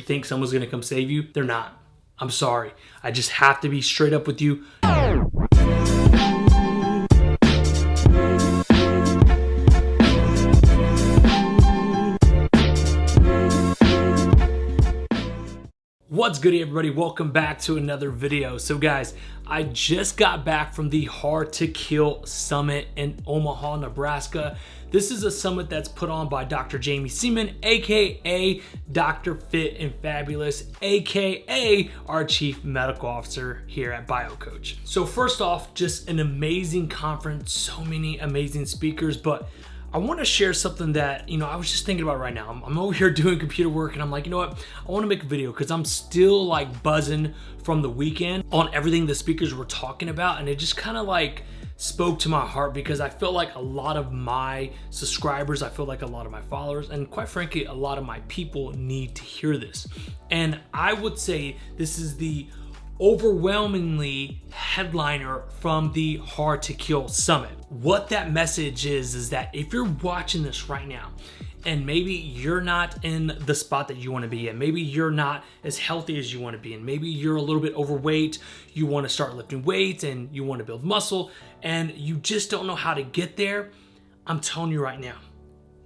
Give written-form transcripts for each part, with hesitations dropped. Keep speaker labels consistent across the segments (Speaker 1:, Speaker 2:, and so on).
Speaker 1: You think someone's gonna come save you? They're not. I'm sorry. I just have to be straight up with you. What's good, everybody? Welcome back to another video. So guys, I just got back from the Hard to Kill Summit in Omaha, Nebraska. This is a summit that's put on by Dr. Jamie Seaman, aka Dr. Fit and Fabulous, aka our Chief Medical Officer here at BioCoach. So first off, just an amazing conference, so many amazing speakers, but I want to share something that, I was just thinking about right now. I'm over here doing computer work and I'm like, you know what? I want to make a video because I'm still like buzzing from the weekend on everything the speakers were talking about. And it just kind of like spoke to my heart because I feel like a lot of my subscribers, I feel like a lot of my followers, and quite frankly, a lot of my people need to hear this. And I would say this is the overwhelmingly headliner from the Hard to Kill Summit. What that message is that if you're watching this right now and maybe you're not in the spot that you want to be in, maybe you're not as healthy as you want to be in, maybe you're a little bit overweight, you want to start lifting weights and you want to build muscle and you just don't know how to get there, I'm telling you right now,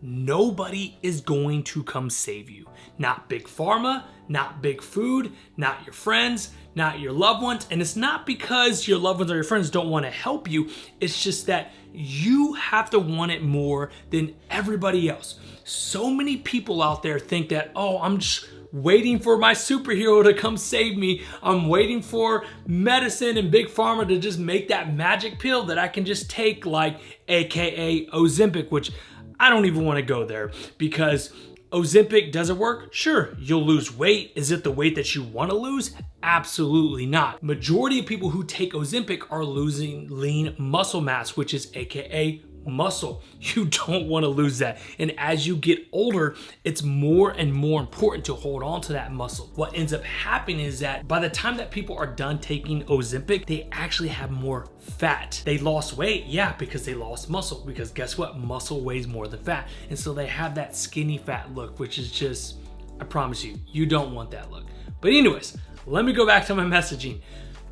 Speaker 1: nobody is going to come save you. Not big pharma, not big food, not your friends, not your loved ones. And it's not because your loved ones or your friends don't want to help you. It's just that you have to want it more than everybody else. So many people out there think that, oh, I'm just waiting for my superhero to come save me. I'm waiting for medicine and big pharma to just make that magic pill that I can just take, like AKA Ozempic, which I don't even want to go there because Ozempic doesn't work. Sure, you'll lose weight. Is it the weight that you want to lose? Absolutely not. Majority of people who take Ozempic are losing lean muscle mass, which is AKA muscle. You don't want to lose that. And as you get older, it's more and more important to hold on to that muscle. What ends up happening is that by the time that people are done taking Ozempic, they actually have more fat. They lost weight, yeah, because they lost muscle, because guess what? Muscle weighs more than fat. And so they have that skinny fat look, which is just, I promise you, you don't want that look. But anyways, let me go back to my messaging.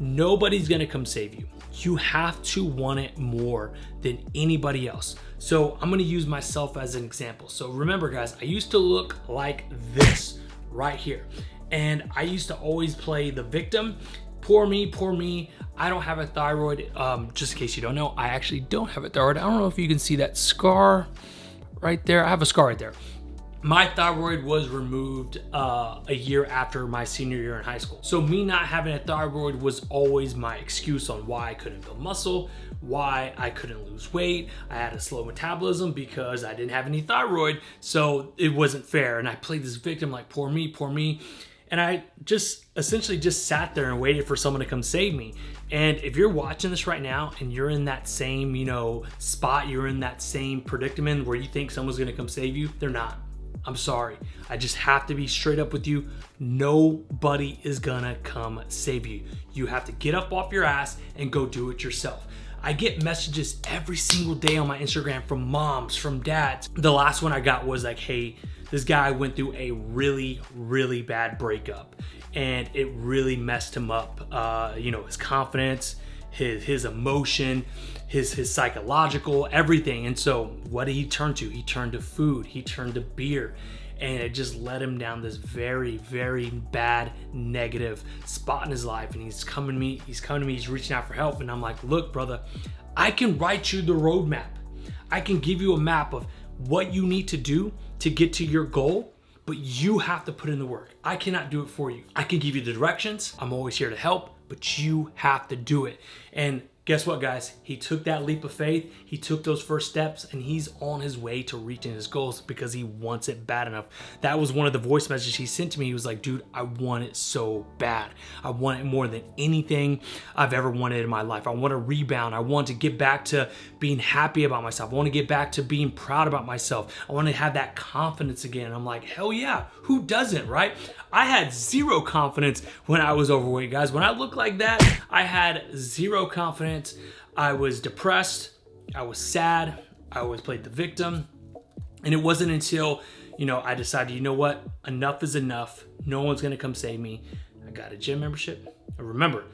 Speaker 1: Nobody's gonna come save you. You have to want it more than anybody else. So I'm gonna use myself as an example. So remember guys, I used to look like this right here. And I used to always play the victim. Poor me, poor me. I don't have a thyroid. Just in case you don't know, I actually don't have a thyroid. I don't know if you can see that scar right there. I have a scar right there. My thyroid was removed a year after my senior year in high school. So me not having a thyroid was always my excuse on why I couldn't build muscle, why I couldn't lose weight. I had a slow metabolism because I didn't have any thyroid, so it wasn't fair. And I played this victim like, poor me, poor me. And I just essentially just sat there and waited for someone to come save me. And if you're watching this right now and you're in that same, spot, you're in that same predicament where you think someone's gonna come save you, they're not. I'm sorry. I just have to be straight up with you. Nobody is gonna come save you. You have to get up off your ass and go do it yourself. I get messages every single day on my Instagram from moms, from dads. The last one I got was like, hey, this guy went through a really, really bad breakup and it really messed him up. His confidence, his emotion, his psychological, everything. And so what did he turn to? He turned to food, he turned to beer, and it just led him down this very, very bad negative spot in his life. And he's coming to me, he's reaching out for help. And I'm like, look, brother, I can write you the roadmap. I can give you a map of what you need to do to get to your goal, but you have to put in the work. I cannot do it for you. I can give you the directions. I'm always here to help, but you have to do it. And guess what, guys? He took that leap of faith. He took those first steps and he's on his way to reaching his goals because he wants it bad enough. That was one of the voice messages he sent to me. He was like, dude, I want it so bad. I want it more than anything I've ever wanted in my life. I want to rebound. I want to get back to being happy about myself. I want to get back to being proud about myself. I want to have that confidence again. And I'm like, hell yeah, who doesn't, right? I had zero confidence when I was overweight, guys. When I looked like that, I had zero confidence. I was depressed. I was sad. I always played the victim. And it wasn't until, I decided, you know what? Enough is enough. No one's gonna come save me. I got a gym membership. And remember,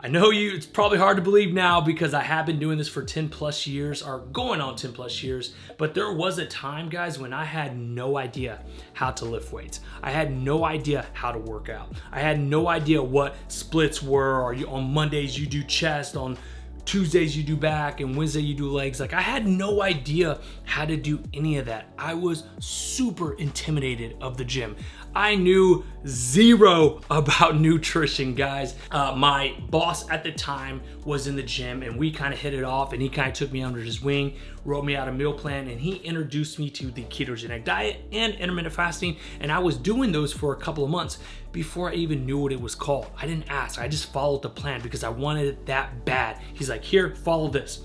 Speaker 1: I know it's probably hard to believe now because I have been doing this for 10 plus years, or going on 10 plus years, but there was a time, guys, when I had no idea how to lift weights. I had no idea how to work out. I had no idea what splits were, or on Mondays you do chest, on Tuesdays you do back, and Wednesday you do legs. Like, I had no idea how to do any of that. I was super intimidated of the gym. I knew zero about nutrition, guys. My boss at the time was in the gym, and we kind of hit it off, and he kind of took me under his wing, wrote me out a meal plan, and he introduced me to the ketogenic diet and intermittent fasting, and I was doing those for a couple of months before I even knew what it was called. I didn't ask, I just followed the plan because I wanted it that bad. He's like, here, follow this.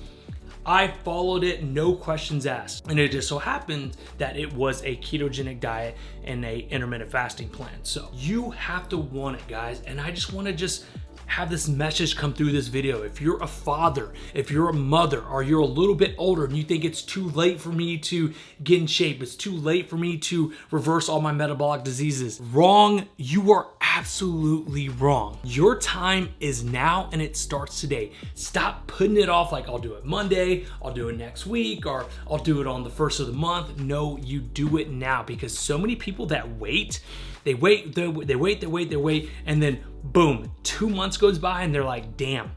Speaker 1: I followed it, no questions asked. And it just so happened that it was a ketogenic diet and a intermittent fasting plan. So you have to want it, guys. And I just want to have this message come through this video. If you're a father, if you're a mother, or you're a little bit older and you think it's too late for me to get in shape, it's too late for me to reverse all my metabolic diseases, wrong. You are absolutely wrong. Your time is now, and it starts today. Stop putting it off like, I'll do it Monday, I'll do it next week, or I'll do it on the first of the month. No, you do it now, because so many people that wait, they wait, and then boom, 2 months goes by and they're like, damn,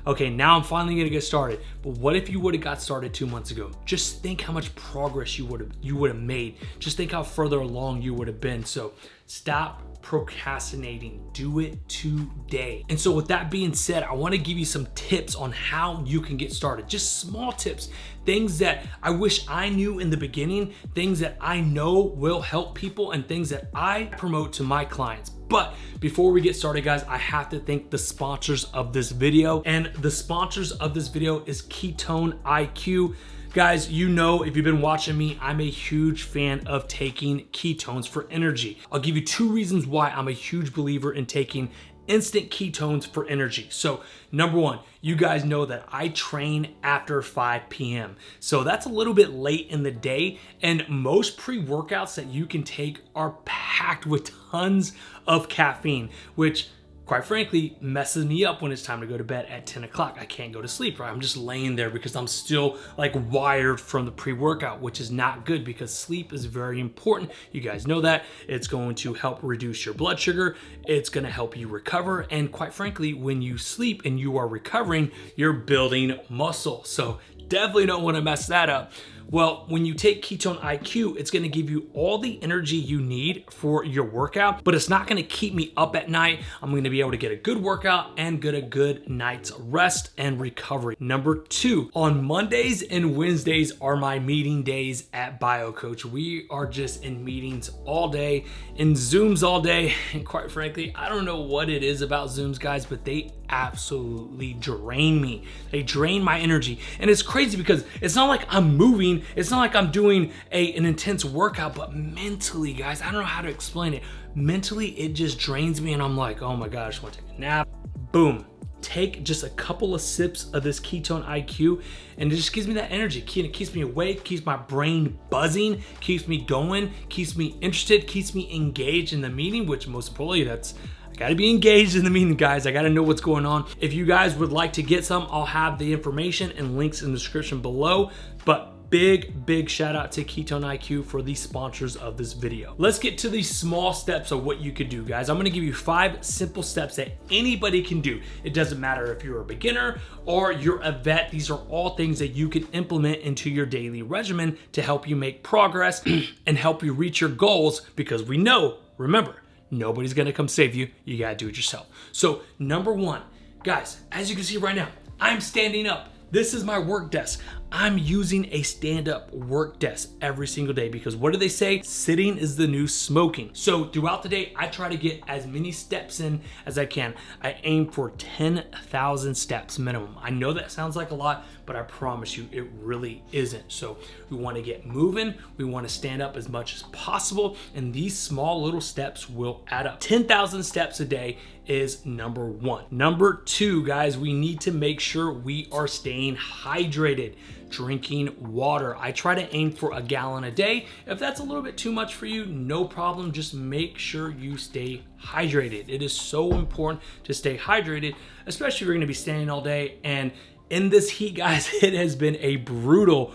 Speaker 1: okay, now I'm finally gonna get started. But what if you would have got started 2 months ago? Just think how much progress you would have made. Just think how further along you would have been. So stop procrastinating. Do it today. And so with that being said, I want to give you some tips on how you can get started. Just small tips, things that I wish I knew in the beginning, things that I know will help people, and things that I promote to my clients. But before we get started, guys, I have to thank the sponsors of this video. And the sponsors of this video is Ketone IQ. Guys, you know, if you've been watching me, I'm a huge fan of taking ketones for energy. I'll give you 2 reasons why I'm a huge believer in taking instant ketones for energy. So number 1, you guys know that I train after 5 p.m. So that's a little bit late in the day, and most pre-workouts that you can take are packed with tons of caffeine, which quite frankly messes me up when it's time to go to bed at 10 o'clock. I can't go to sleep, right? I'm just laying there because I'm still like wired from the pre-workout, which is not good because sleep is very important. You guys know that. It's going to help reduce your blood sugar. It's going to help you recover. And quite frankly, when you sleep and you are recovering, you're building muscle. So definitely don't want to mess that up. Well, when you take Ketone IQ, it's gonna give you all the energy you need for your workout, but it's not gonna keep me up at night. I'm gonna be able to get a good workout and get a good night's rest and recovery. Number 2, on Mondays and Wednesdays are my meeting days at BioCoach. We are just in meetings all day, in Zooms all day, and quite frankly, I don't know what it is about Zooms, guys, but they absolutely drain me. They drain my energy. And it's crazy because it's not like I'm moving, it's not like I'm doing an intense workout, but mentally, guys, I don't know how to explain it. Mentally, it just drains me, and I'm like, oh my gosh, I want to take a nap. Boom. Take just a couple of sips of this Ketone IQ, and it just gives me that energy. It keeps me awake, keeps my brain buzzing, keeps me going, keeps me interested, keeps me engaged in the meeting, which most importantly, I gotta be engaged in the meeting, guys. I gotta know what's going on. If you guys would like to get some, I'll have the information and links in the description below. But big shout out to Ketone IQ for the sponsors of this video. Let's get to the small steps of what you could do, guys. I'm gonna give you 5 simple steps that anybody can do. It doesn't matter if you're a beginner or you're a vet. These are all things that you can implement into your daily regimen to help you make progress and help you reach your goals, because we know, remember, nobody's gonna come save you. You gotta do it yourself. So number 1, guys, as you can see right now, I'm standing up. This is my work desk. I'm using a stand-up work desk every single day because what do they say? Sitting is the new smoking. So throughout the day, I try to get as many steps in as I can. I aim for 10,000 steps minimum. I know that sounds like a lot, but I promise you it really isn't. So we want to get moving. We want to stand up as much as possible, and these small little steps will add up. 10,000 steps a day is number 1. Number 2, guys, we need to make sure we are staying hydrated. drinking water. I try to aim for a gallon a day. If that's a little bit too much for you, no problem. Just make sure you stay hydrated. It is so important to stay hydrated, especially if you're gonna be standing all day. And in this heat, guys, it has been a brutal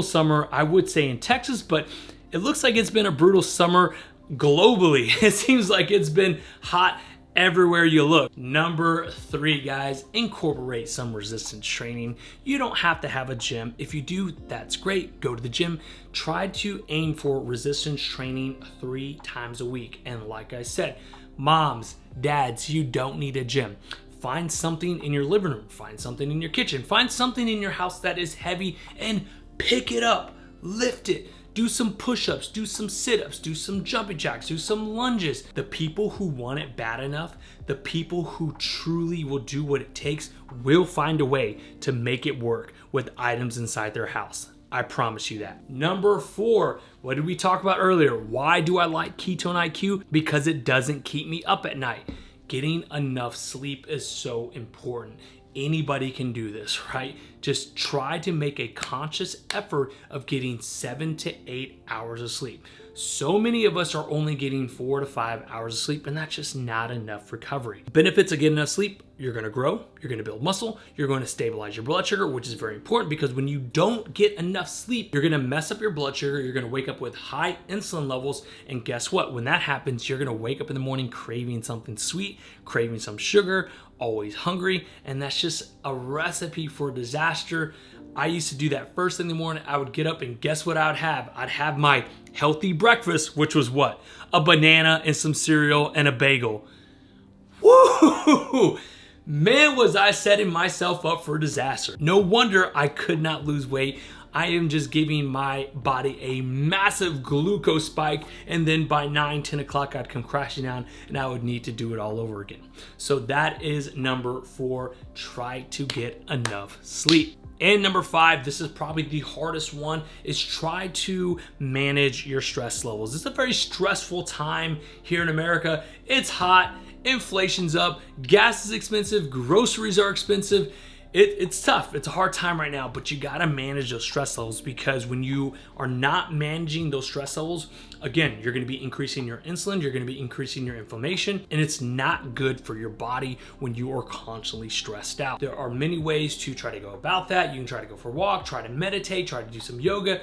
Speaker 1: summer, I would say in Texas, but it looks like it's been a brutal summer globally. It seems like it's been hot everywhere you look. Number 3, guys, incorporate some resistance training. You don't have to have a gym. If you do, that's great. Go to the gym. Try to aim for resistance training 3 times a week. And like I said, moms, dads, you don't need a gym. Find something in your living room, find something in your kitchen, find something in your house that is heavy and pick it up, lift it. Do some push-ups, do some sit-ups, do some jumping jacks, do some lunges. The people who want it bad enough, the people who truly will do what it takes will find a way to make it work with items inside their house. I promise you that. Number 4, what did we talk about earlier? Why do I like Ketone IQ? Because it doesn't keep me up at night. Getting enough sleep is so important. Anybody can do this, right? Just try to make a conscious effort of getting 7 to 8 hours of sleep. So many of us are only getting 4 to 5 hours of sleep, and that's just not enough recovery. Benefits of getting enough sleep: you're gonna grow, you're gonna build muscle, you're gonna stabilize your blood sugar, which is very important because when you don't get enough sleep, you're gonna mess up your blood sugar, you're gonna wake up with high insulin levels, and guess what? When that happens, you're gonna wake up in the morning craving something sweet, craving some sugar, always hungry, and that's just a recipe for disaster. I used to do that first thing in the morning. I would get up and guess what I would have? I'd have my healthy breakfast, which was what? A banana and some cereal and a bagel. Woo! Man, was I setting myself up for disaster. No wonder I could not lose weight. I am just giving my body a massive glucose spike, and then by 9, 10 o'clock, I'd come crashing down and I would need to do it all over again. So that is number 4, try to get enough sleep. And number 5, this is probably the hardest one, is try to manage your stress levels. It's a very stressful time here in America. It's hot, inflation's up, gas is expensive, groceries are expensive. It's tough. It's a hard time right now, but you gotta manage those stress levels, because when you are not managing those stress levels, again, you're gonna be increasing your insulin, you're gonna be increasing your inflammation, and it's not good for your body when you are constantly stressed out. There are many ways to try to go about that. You can try to go for a walk, try to meditate, try to do some yoga.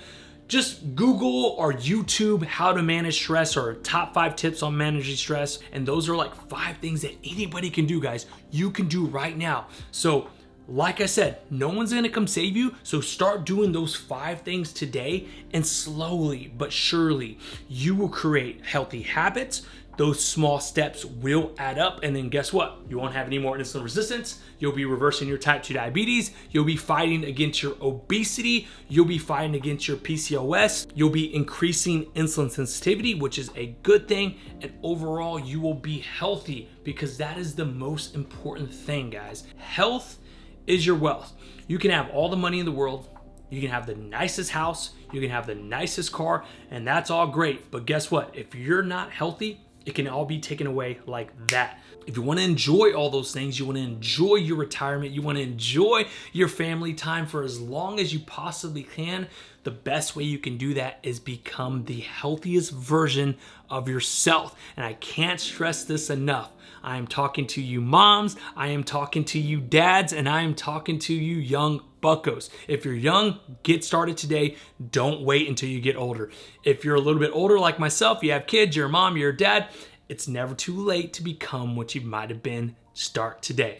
Speaker 1: Just Google or YouTube how to manage stress, or top 5 tips on managing stress. And those are like 5 things that anybody can do, guys. You can do right now. So like I said, no one's gonna come save you, so start doing those 5 things today, and slowly but surely you will create healthy habits. Those small steps will add up, and then guess what? You won't have any more insulin resistance. You'll be reversing your type 2 diabetes. You'll be fighting against your obesity. You'll be fighting against your PCOS. You'll be increasing insulin sensitivity, which is a good thing. And overall, you will be healthy, because that is the most important thing, guys. Health is your wealth. You can have all the money in the world, you can have the nicest house, you can have the nicest car, and that's all great. But guess what? If you're not healthy, it can all be taken away like that. If you want to enjoy all those things, you want to enjoy your retirement, you want to enjoy your family time for as long as you possibly can, the best way you can do that is become the healthiest version of yourself. And I can't stress this enough. I am talking to you moms, I am talking to you dads, and I am talking to you young buckos. If you're young, get started today. Don't wait until you get older. If you're a little bit older like myself, you have kids, you're a mom, you're a dad, it's never too late to become what you might have been. Start today.